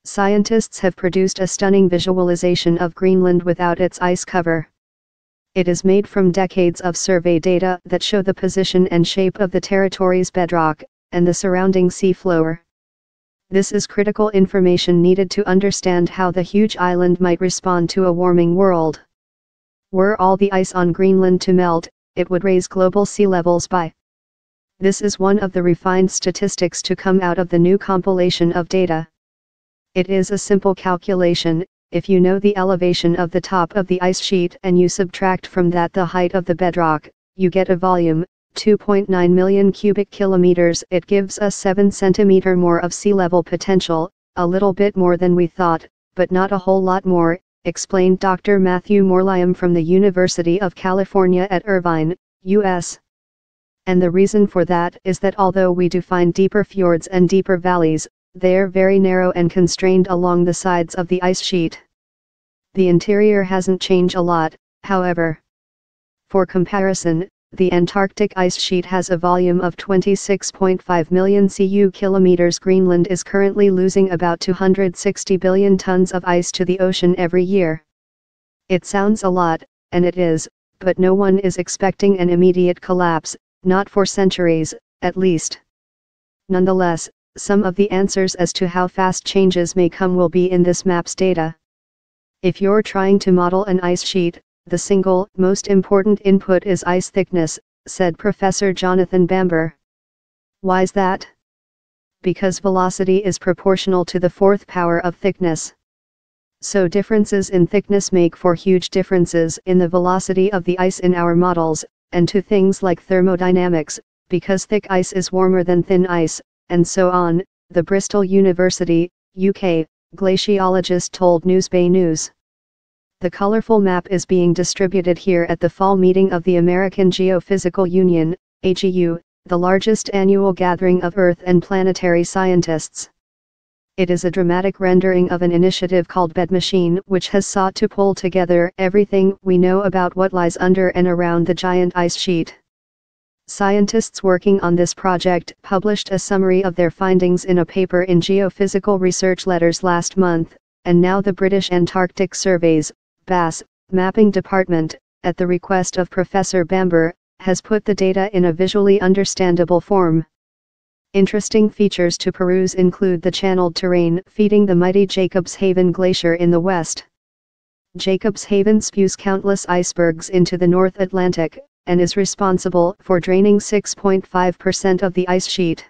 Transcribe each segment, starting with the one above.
Scientists have produced a stunning visualization of Greenland without its ice cover. It is made from decades of survey data that show the position and shape of the territory's bedrock, and the surrounding sea floor. This is critical information needed to understand how the huge island might respond to a warming world. Were all the ice on Greenland to melt, it would raise global sea levels by. This is one of the refined statistics to come out of the new compilation of data. It is a simple calculation. If you know the elevation of the top of the ice sheet and you subtract from that the height of the bedrock, you get a volume, 2.9 million cubic kilometers. It gives us 7 centimeter more of sea level potential, a little bit more than we thought, but not a whole lot more, explained Dr. Matthew Morliam from the University of California at Irvine, U.S. And the reason for that is that although we do find deeper fjords and deeper valleys, they're very narrow and constrained along the sides of the ice sheet. The interior hasn't changed a lot, however. For comparison, the Antarctic ice sheet has a volume of 26.5 million cu kilometers. Greenland is currently losing about 260 billion tons of ice to the ocean every year. It sounds a lot, and it is, but no one is expecting an immediate collapse, not for centuries, at least. Nonetheless, some of the answers as to how fast changes may come will be in this map's data. If you're trying to model an ice sheet, the single most important input is ice thickness, said Professor Jonathan Bamber. Why's that? Because velocity is proportional to the fourth power of thickness. So differences in thickness make for huge differences in the velocity of the ice in our models, and to things like thermodynamics, because thick ice is warmer than thin ice, and so on, the Bristol University, UK, glaciologist told Newsbay News. The colorful map is being distributed here at the fall meeting of the American Geophysical Union, AGU, the largest annual gathering of Earth and planetary scientists. It is a dramatic rendering of an initiative called Bed Machine, which has sought to pull together everything we know about what lies under and around the giant ice sheet. Scientists working on this project published a summary of their findings in a paper in Geophysical Research Letters last month, and now the British Antarctic Survey's, BAS, mapping department, at the request of Professor Bamber, has put the data in a visually understandable form. Interesting features to peruse include the channeled terrain feeding the mighty Jacobs Haven Glacier in the west. Jacobs Haven spews countless icebergs into the North Atlantic, and is responsible for draining 6.5% of the ice sheet.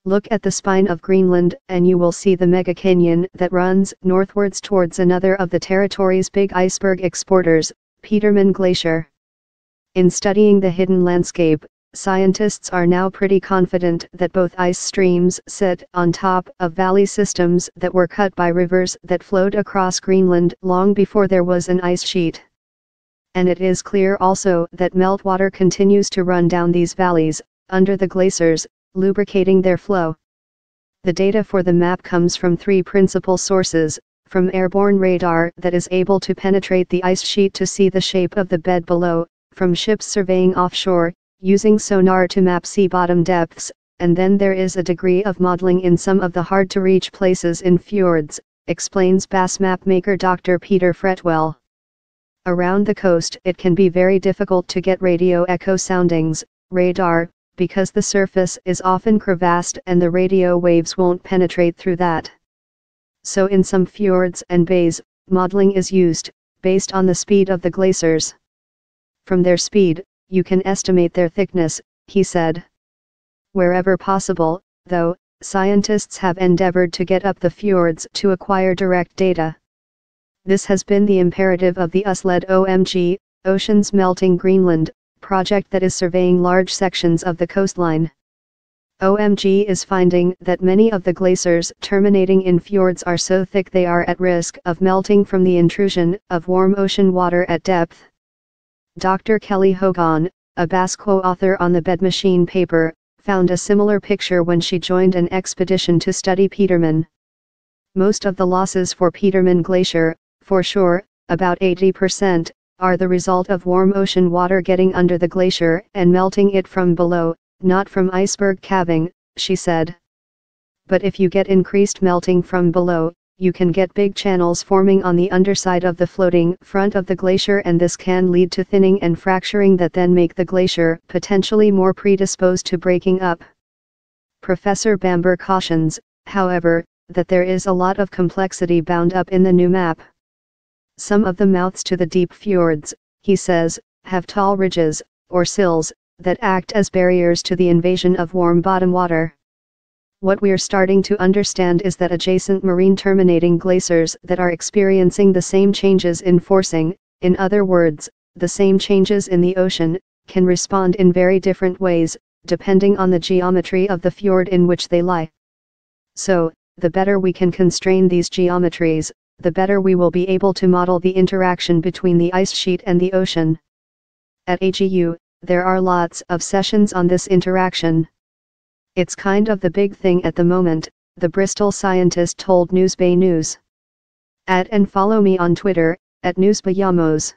Look at the spine of Greenland and you will see the mega canyon that runs northwards towards another of the territory's big iceberg exporters, Petermann Glacier. In studying the hidden landscape, scientists are now pretty confident that both ice streams sit on top of valley systems that were cut by rivers that flowed across Greenland long before there was an ice sheet. And it is clear also that meltwater continues to run down these valleys, under the glaciers, lubricating their flow. The data for the map comes from 3 principal sources: from airborne radar that is able to penetrate the ice sheet to see the shape of the bed below, from ships surveying offshore, using sonar to map sea bottom depths, and then there is a degree of modeling in some of the hard-to-reach places in fjords, explains BAS mapmaker Dr. Peter Fretwell. Around the coast it can be very difficult to get radio echo soundings, radar, because the surface is often crevassed and the radio waves won't penetrate through that. So in some fjords and bays, modeling is used, based on the speed of the glaciers. From their speed, you can estimate their thickness, he said. Wherever possible, though, scientists have endeavored to get up the fjords to acquire direct data. This has been the imperative of the US-led OMG, Oceans Melting Greenland, project that is surveying large sections of the coastline. OMG is finding that many of the glaciers terminating in fjords are so thick they are at risk of melting from the intrusion of warm ocean water at depth. Dr. Kelly Hogan, a BAS co-author on the Bed Machine paper, found a similar picture when she joined an expedition to study Petermann. Most of the losses for Petermann Glacier, for sure, about 80%, are the result of warm ocean water getting under the glacier and melting it from below, not from iceberg calving, she said. But if you get increased melting from below, you can get big channels forming on the underside of the floating front of the glacier, and this can lead to thinning and fracturing that then make the glacier potentially more predisposed to breaking up. Professor Bamber cautions, however, that there is a lot of complexity bound up in the new map. Some of the mouths to the deep fjords, he says, have tall ridges, or sills, that act as barriers to the invasion of warm bottom water. What we're starting to understand is that adjacent marine terminating glaciers that are experiencing the same changes in forcing, in other words, the same changes in the ocean, can respond in very different ways, depending on the geometry of the fjord in which they lie. So, the better we can constrain these geometries, the better we will be able to model the interaction between the ice sheet and the ocean. At AGU, there are lots of sessions on this interaction. It's kind of the big thing at the moment, the Bristol scientist told Newsbay News. Add and follow me on Twitter, @NewsbayYamos.